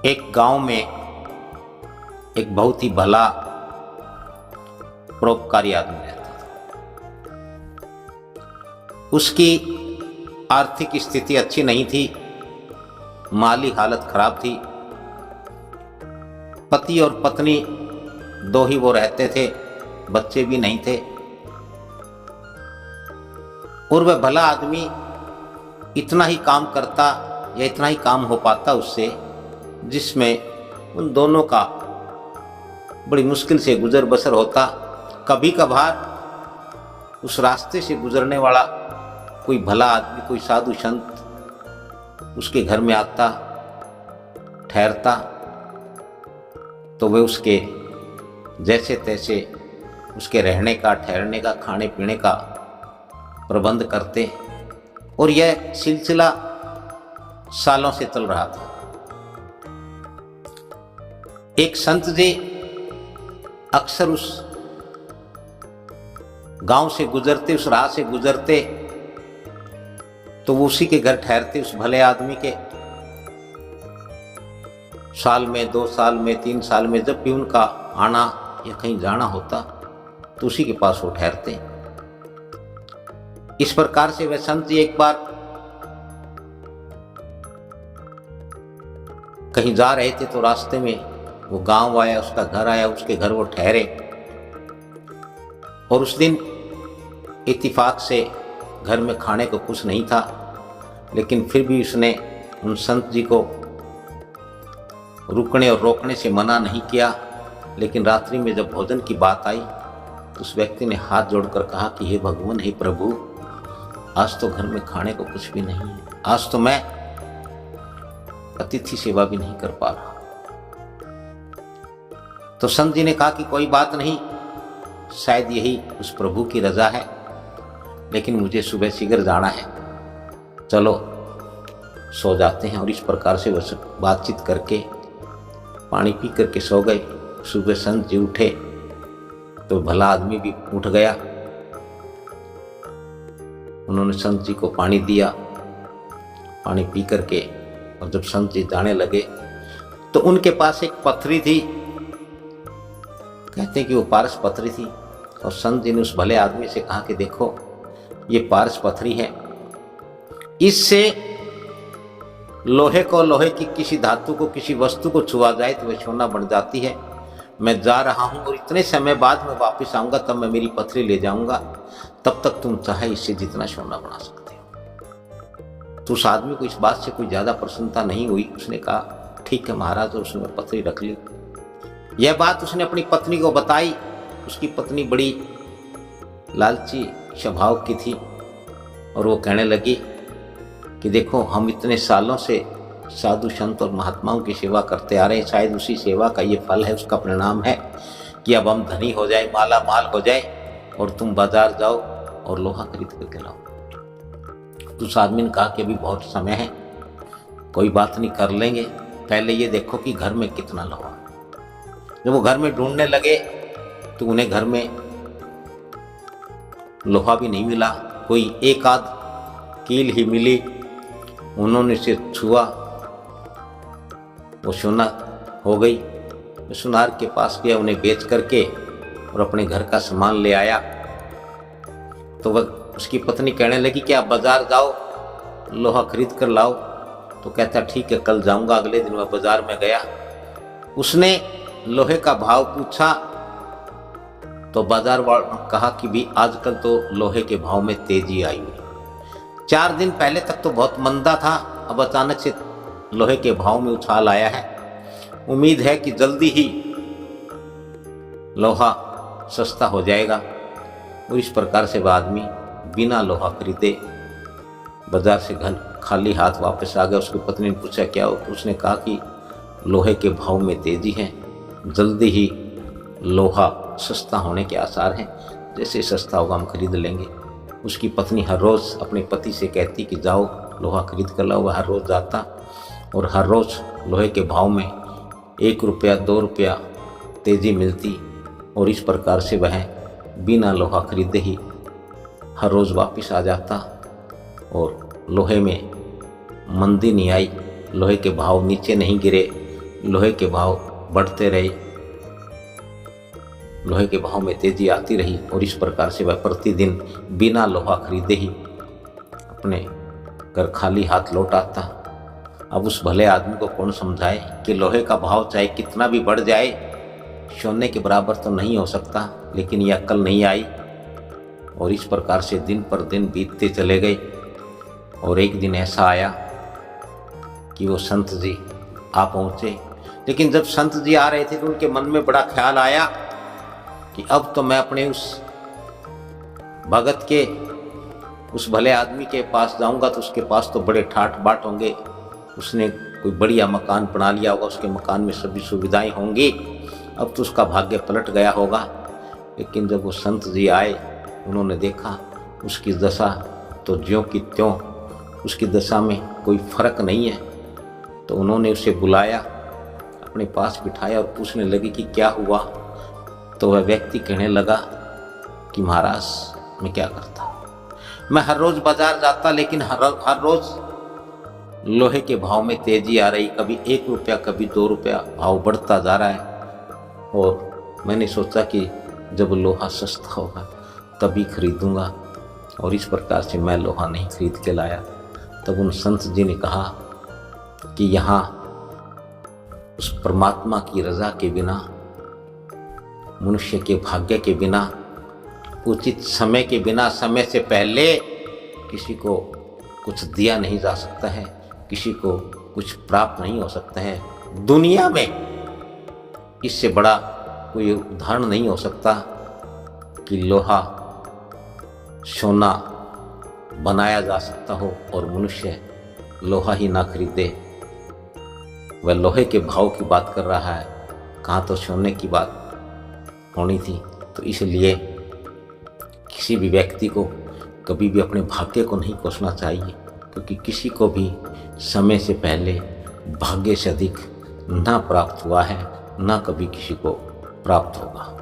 एक गांव में एक बहुत ही भला परोपकारी आदमी रहता था। उसकी आर्थिक स्थिति अच्छी नहीं थी, माली हालत खराब थी। पति और पत्नी दो ही वो रहते थे, बच्चे भी नहीं थे। और वह भला आदमी इतना ही काम करता या इतना ही काम हो पाता उससे, जिसमें उन दोनों का बड़ी मुश्किल से गुजर बसर होता। कभी कभार उस रास्ते से गुजरने वाला कोई भला आदमी, कोई साधु संत उसके घर में आता, ठहरता, तो वे उसके जैसे तैसे उसके रहने का, ठहरने का, खाने पीने का प्रबंध करते। और यह सिलसिला सालों से चल रहा था। एक संत जी अक्सर उस गांव से गुजरते, उस राह से गुजरते, तो वो उसी के घर ठहरते, उस भले आदमी के। साल में, 2 साल में, 3 साल में जब भी उनका आना या कहीं जाना होता तो उसी के पास वो ठहरते। इस प्रकार से वह संत जी एक बार कहीं जा रहे थे तो रास्ते में वो गांव आया, उसका घर आया, उसके घर वो ठहरे। और उस दिन इत्तेफाक से घर में खाने को कुछ नहीं था, लेकिन फिर भी उसने उन संत जी को रुकने और रोकने से मना नहीं किया। लेकिन रात्रि में जब भोजन की बात आई तो उस व्यक्ति ने हाथ जोड़कर कहा कि हे भगवान, हे प्रभु, आज तो घर में खाने को कुछ भी नहीं है, आज तो मैं अतिथि सेवा भी नहीं कर पा रहा। तो संत जी ने कहा कि कोई बात नहीं, शायद यही उस प्रभु की रजा है, लेकिन मुझे सुबह शीघ्र जाना है, चलो सो जाते हैं। और इस प्रकार से वह बातचीत करके पानी पी करके सो गए। सुबह संत जी उठे तो भला आदमी भी उठ गया। उन्होंने संत जी को पानी दिया, पानी पी करके, और जब संत जी जाने लगे तो उनके पास एक पथरी थी। कहते हैं कि वो पारस पथरी थी। और संत जी ने उस भले आदमी से कहा कि देखो, ये पारस पथरी है, इससे लोहे को, लोहे की किसी धातु को, किसी वस्तु को छुआ जाए तो वह सोना बन जाती है। मैं जा रहा हूं और इतने समय बाद मैं वापस आऊंगा, तब मैं मेरी पथरी ले जाऊंगा, तब तक तुम चाहे इससे जितना सोना बना सकते हो। तो उस आदमी को इस बात से कोई ज्यादा प्रसन्नता नहीं हुई। उसने कहा ठीक है महाराज, और उसने पथरी रख ली। यह बात उसने अपनी पत्नी को बताई। उसकी पत्नी बड़ी लालची स्वभाव की थी और वो कहने लगी कि देखो, हम इतने सालों से साधु संत और महात्माओं की सेवा करते आ रहे हैं, शायद उसी सेवा का ये फल है, उसका परिणाम है कि अब हम धनी हो जाए, माला माल हो जाए, और तुम बाजार जाओ और लोहा खरीद करके लाओ। तो उस आदमी ने कहा कि अभी बहुत समय है, कोई बात नहीं, कर लेंगे, पहले ये देखो कि घर में कितना लोहा। जब वो घर में ढूंढने लगे तो उन्हें घर में लोहा भी नहीं मिला, कोई एक आध कील ही मिली। उन्होंने इसे छुआ, वो सोना हो गई। सुनार के पास गया, उन्हें बेच करके और अपने घर का सामान ले आया। तो वह उसकी पत्नी कहने लगी कि आप बाजार जाओ, लोहा खरीद कर लाओ। तो कहता ठीक है, कल जाऊंगा। अगले दिन वह बाजार में गया। उसने लोहे का भाव पूछा तो बाजार वालों ने कहा कि भी आजकल तो लोहे के भाव में तेजी आई हुई। 4 दिन पहले तक तो बहुत मंदा था, अब अचानक से लोहे के भाव में उछाल आया है। उम्मीद है कि जल्दी ही लोहा सस्ता हो जाएगा। और इस प्रकार से वह आदमी बिना लोहा खरीदे बाजार से घर खाली हाथ वापस आ गया। उसकी पत्नी ने पूछा क्या हो? उसने कहा कि लोहे के भाव में तेजी है, जल्दी ही लोहा सस्ता होने के आसार हैं, जैसे सस्ता होगा हम खरीद लेंगे। उसकी पत्नी हर रोज़ अपने पति से कहती कि जाओ लोहा खरीद कर लाओ। वह हर रोज़ जाता और हर रोज़ लोहे के भाव में 1 रुपया 2 रुपया तेज़ी मिलती। और इस प्रकार से वह बिना लोहा खरीदे ही हर रोज़ वापस आ जाता। और लोहे में मंदी नहीं आई, लोहे के भाव नीचे नहीं गिरे, लोहे के भाव बढ़ते रहे, लोहे के भाव में तेजी आती रही और इस प्रकार से वह प्रतिदिन बिना लोहा खरीदे ही अपने घर खाली हाथ लौट आता। अब उस भले आदमी को कौन समझाए कि लोहे का भाव चाहे कितना भी बढ़ जाए सोने के बराबर तो नहीं हो सकता, लेकिन यह अक्ल नहीं आई और इस प्रकार से दिन पर दिन बीतते चले गए। और एक दिन ऐसा आया कि वो संत जी आ पहुँचे, लेकिन जब संत जी आ रहे थे तो उनके मन में बड़ा ख्याल आया कि अब तो मैं अपने उस भगत के, उस भले आदमी के पास जाऊंगा तो उसके पास तो बड़े ठाठ बाट होंगे, उसने कोई बढ़िया मकान बना लिया होगा, उसके मकान में सभी सुविधाएं होंगी, अब तो उसका भाग्य पलट गया होगा। लेकिन जब वो संत जी आए, उन्होंने देखा उसकी दशा तो ज्यों की त्यों, उसकी दशा में कोई फर्क नहीं है। तो उन्होंने उसे बुलाया, अपने पास बिठाया और पूछने लगे कि क्या हुआ। तो वह व्यक्ति कहने लगा कि महाराज मैं क्या करता, मैं हर रोज बाजार जाता, लेकिन हर रोज लोहे के भाव में तेजी आ रही, कभी 1 रुपया कभी 2 रुपया भाव बढ़ता जा रहा है। और मैंने सोचा कि जब लोहा सस्ता होगा तभी खरीदूंगा, और इस प्रकार से मैं लोहा नहीं खरीद के लाया। तब उन संत जी ने कहा कि यहाँ उस परमात्मा की रजा के बिना, मनुष्य के भाग्य के बिना, उचित समय के बिना, समय से पहले किसी को कुछ दिया नहीं जा सकता है, किसी को कुछ प्राप्त नहीं हो सकता है। दुनिया में इससे बड़ा कोई उदाहरण नहीं हो सकता कि लोहा सोना बनाया जा सकता हो और मनुष्य लोहा ही ना खरीदे। वह लोहे के भाव की बात कर रहा है, कहाँ तो सोने की बात होनी थी। तो इसलिए किसी भी व्यक्ति को कभी भी अपने भाग्य को नहीं कोसना चाहिए, क्योंकि किसी को भी समय से पहले भाग्य से अधिक ना प्राप्त हुआ है, ना कभी किसी को प्राप्त होगा।